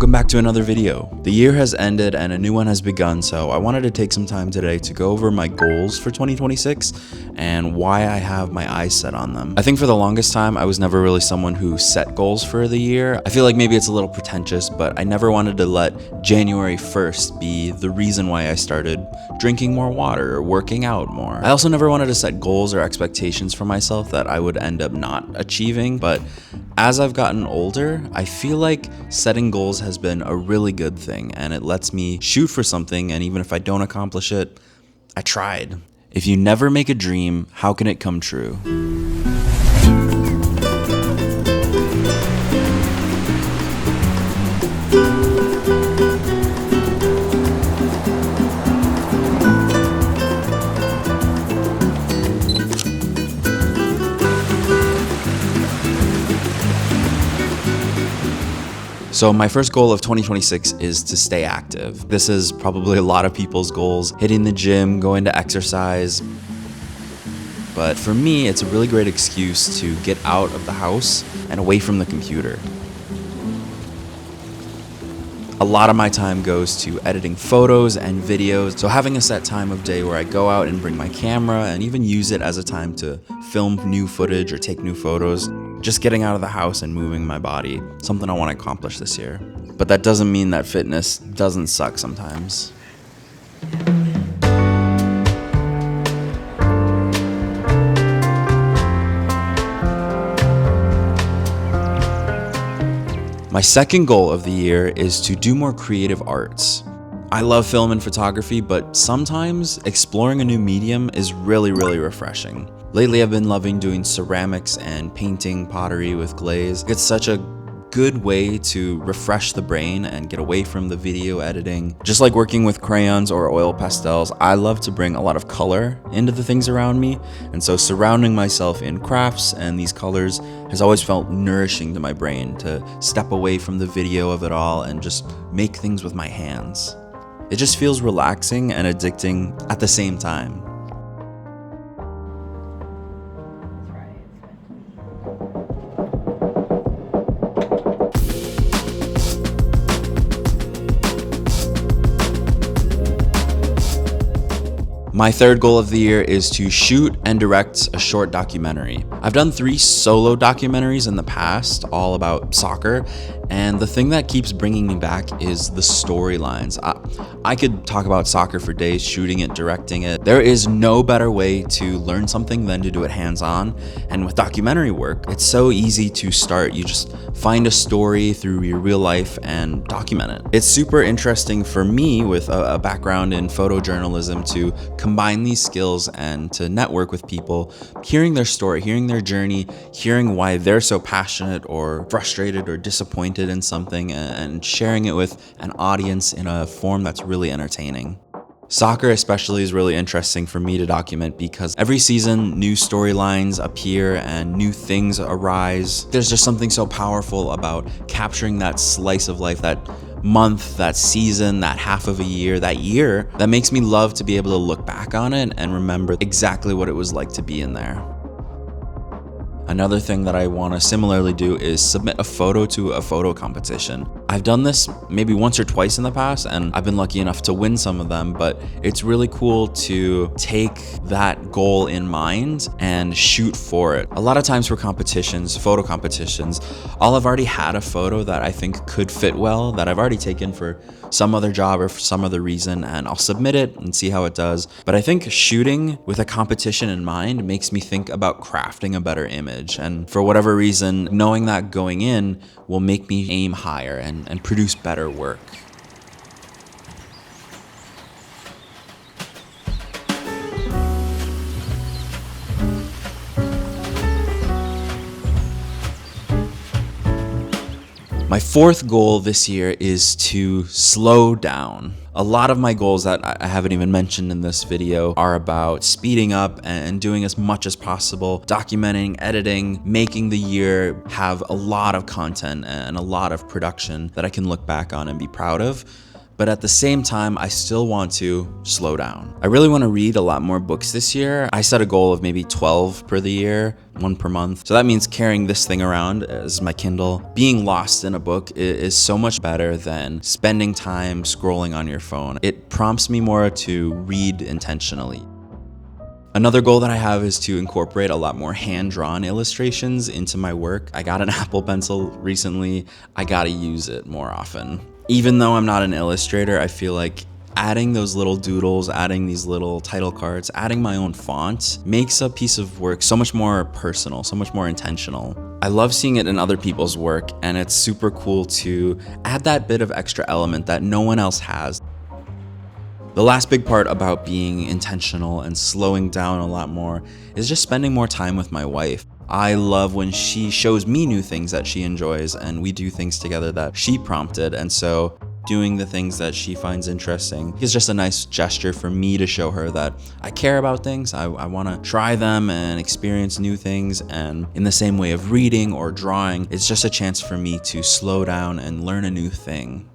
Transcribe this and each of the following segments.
Welcome back to another video. The year has ended and a new one has begun, so I wanted to take some time today to go over my goals for 2026 and why I have my eyes set on them. I think for the longest time, I was never really someone who set goals for the year. I feel like maybe it's a little pretentious, but I never wanted to let January 1st be the reason why I started drinking more water or working out more. I also never wanted to set goals or expectations for myself that I would end up not achieving, but as I've gotten older, I feel like setting goals has been a really good thing, and it lets me shoot for something, and even if I don't accomplish it, I tried. If you never make a dream, how can it come true? So my first goal of 2026 is to stay active. This is probably a lot of people's goals, hitting the gym, going to exercise. But for me, it's a really great excuse to get out of the house and away from the computer. A lot of my time goes to editing photos and videos, so having a set time of day where I go out and bring my camera and even use it as a time to film new footage or take new photos, just getting out of the house and moving my body, something I want to accomplish this year. But that doesn't mean that fitness doesn't suck sometimes. My second goal of the year is to do more creative arts. I love film and photography, but sometimes exploring a new medium is really refreshing. Lately, I've been loving doing ceramics and painting pottery with glaze. It's such a good way to refresh the brain and get away from the video editing. Just like working with crayons or oil pastels, I love to bring a lot of color into the things around me. And so surrounding myself in crafts and these colors has always felt nourishing to my brain to step away from the video of it all and just make things with my hands. It just feels relaxing and addicting at the same time. My third goal of the year is to shoot and direct a short documentary. I've done 3 solo documentaries in the past, all about soccer, and the thing that keeps bringing me back is the storylines. I could talk about soccer for days, shooting it, directing it. There is no better way to learn something than to do it hands-on, and with documentary work, it's so easy to start. You just find a story through your real life and document it. It's super interesting for me with a background in photojournalism to combine these skills and to network with people, hearing their story, hearing their journey, hearing why they're so passionate or frustrated or disappointed in something, and sharing it with an audience in a form that's really entertaining. Soccer especially is really interesting for me to document because every season new storylines appear and new things arise. There's just something so powerful about capturing that slice of life, that month, that season, that half of a year, that year, that makes me love to be able to look back on it and remember exactly what it was like to be in there. Another thing that I want to similarly do is submit a photo to a photo competition. I've done this maybe once or twice in the past, and I've been lucky enough to win some of them, but it's really cool to take that goal in mind and shoot for it. A lot of times for competitions, photo competitions, I'll have already had a photo that I think could fit well, that I've already taken for some other job or for some other reason, and I'll submit it and see how it does. But I think shooting with a competition in mind makes me think about crafting a better image. And for whatever reason, knowing that going in will make me aim higher and produce better work. My fourth goal this year is to slow down. A lot of my goals that I haven't even mentioned in this video are about speeding up and doing as much as possible, documenting, editing, making the year have a lot of content and a lot of production that I can look back on and be proud of. But at the same time, I still want to slow down. I really want to read a lot more books this year. I set a goal of maybe 12 per the year, 1 per month. So that means carrying this thing around as my Kindle. Being lost in a book is so much better than spending time scrolling on your phone. It prompts me more to read intentionally. Another goal that I have is to incorporate a lot more hand-drawn illustrations into my work. I got an Apple Pencil recently. I gotta use it more often. Even though I'm not an illustrator, I feel like adding those little doodles, adding these little title cards, adding my own font makes a piece of work so much more personal, so much more intentional. I love seeing it in other people's work, and it's super cool to add that bit of extra element that no one else has. The last big part about being intentional and slowing down a lot more is just spending more time with my wife. I love when she shows me new things that she enjoys and we do things together that she prompted, and so doing the things that she finds interesting is just a nice gesture for me to show her that I care about things. I want to try them and experience new things, and in the same way of reading or drawing, it's just a chance for me to slow down and learn a new thing.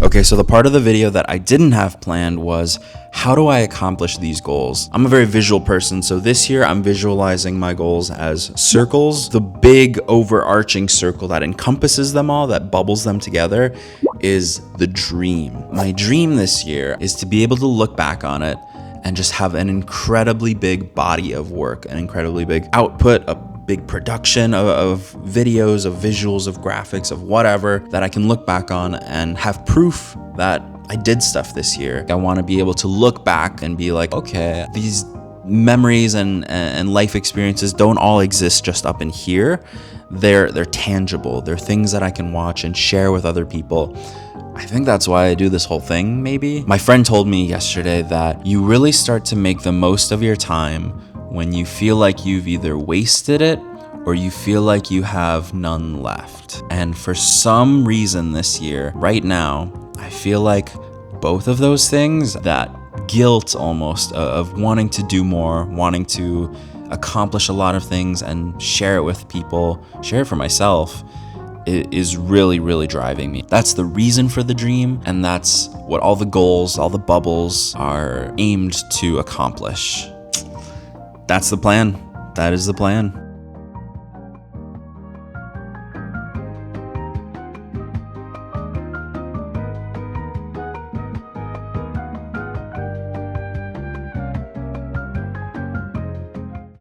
Okay, so the part of the video that I didn't have planned was, how do I accomplish these goals? I'm a very visual person, so this year I'm visualizing my goals as circles. The big overarching circle that encompasses them all, that bubbles them together, is the dream. My dream this year is to be able to look back on it and just have an incredibly big body of work, an incredibly big output, a big production of videos, of visuals, of graphics, of whatever that I can look back on and have proof that I did stuff this year. I want to be able to look back and be like, okay, these memories and life experiences don't all exist just up in here. They're tangible. They're things that I can watch and share with other people. I think that's why I do this whole thing, maybe. My friend told me yesterday that you really start to make the most of your time when you feel like you've either wasted it or you feel like you have none left. And for some reason this year, right now, I feel like both of those things, that guilt almost of wanting to do more, wanting to accomplish a lot of things and share it with people, share it for myself, is really, really driving me. That's the reason for the dream, and that's what all the goals, all the bubbles are aimed to accomplish. That's the plan. That is the plan.